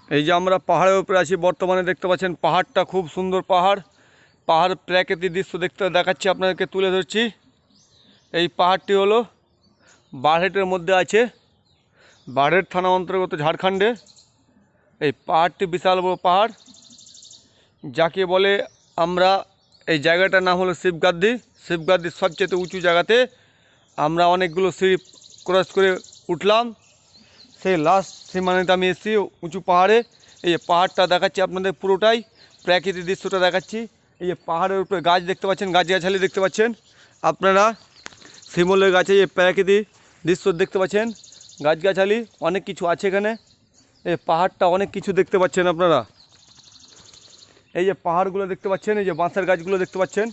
এই যে আমরা পাহাড়ের উপরে আছি বর্তমানে, দেখতে পাচ্ছেন পাহাড়টা খুব সুন্দর পাহাড়। পাহাড় প্রাকৃতিক দৃশ্য দেখাচ্ছি আপনাদেরকে, তুলে ধরছি। এই পাহাড়টি হলো বারহেটের মধ্যে আছে, বারহেট থানা অন্তর্গত, ঝাড়খণ্ডে। এই পাহাড়টি বিশাল বড় পাহাড়, যাকে বলে আমরা, এই জায়গাটার নাম হলো শিবগাদ্দি। শিবগাদ্দির সবচেয়ে উঁচু জায়গাতে আমরা অনেকগুলো সিঁড়ি ক্রস করে উঠলাম, সেই লাস্ট সীমানাতে আমি এসেছি উঁচু পাহাড়ে। এই যে পাহাড়টা দেখাচ্ছি আপনাদের, পুরোটাই প্রাকৃতিক দৃশ্যটা দেখাচ্ছি। এই যে পাহাড়ের উপরে গাছ দেখতে পাচ্ছেন, গাছগাছালি দেখতে পাচ্ছেন আপনারা, শিমলের গাছে এই প্রাকৃতিক দৃশ্য দেখতে পাচ্ছেন, গাছগাছালি অনেক কিছু আছে এখানে। এই পাহাড়টা অনেক কিছু দেখতে পাচ্ছেন আপনারা। এই যে পাহাড়গুলো দেখতে পাচ্ছেন, এই যে বাঁশের গাছগুলো দেখতে পাচ্ছেন,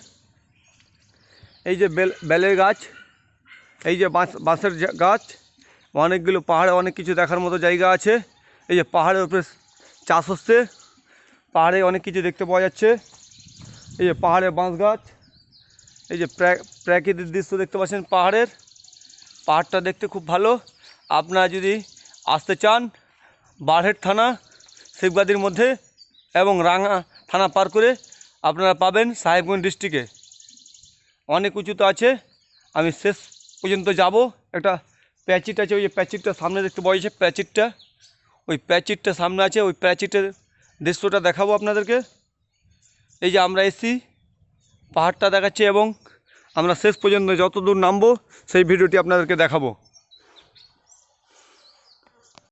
এই যে বেলের গাছ, এই যে বাঁশের গাছ, অনেকগুলো পাহাড়ে অনেক কিছু দেখার মতো জায়গা আছে। এই যে পাহাড়ের উপরে চাষ হচ্ছে, পাহাড়ে অনেক কিছু দেখতে পাওয়া যাচ্ছে। এই যে পাহাড়ে বাঁশ গাছ, এই যে প্রাকৃতিক দৃশ্য দেখতে পাচ্ছেন পাহাড়ের। পাহাড়টা দেখতে খুব ভালো। আপনারা যদি আসতে চান বারহেট থানা শিবগাদ্দির মধ্যে এবং রাঙা থানা পার করে আপনারা পাবেন সাহেবগঞ্জ ডিস্ট্রিক্টে। অনেক উঁচুতে আছে, আমি শেষ পর্যন্ত যাব। একটা প্যাচিট আছে, ওই যে প্যাচিটটা সামনে দেখতে পাওয়া যাচ্ছে, প্যাচিটটা, ওই প্যাচিটটা সামনে আছে, ওই প্যাচিটের দৃশ্যটা দেখাবো আপনাদেরকে। এই যে আমরা এসছি, পাহাড়টা দেখাচ্ছি এবং আমরা শেষ পর্যন্ত যত দূর নামবো সেই ভিডিওটি আপনাদেরকে দেখাবো।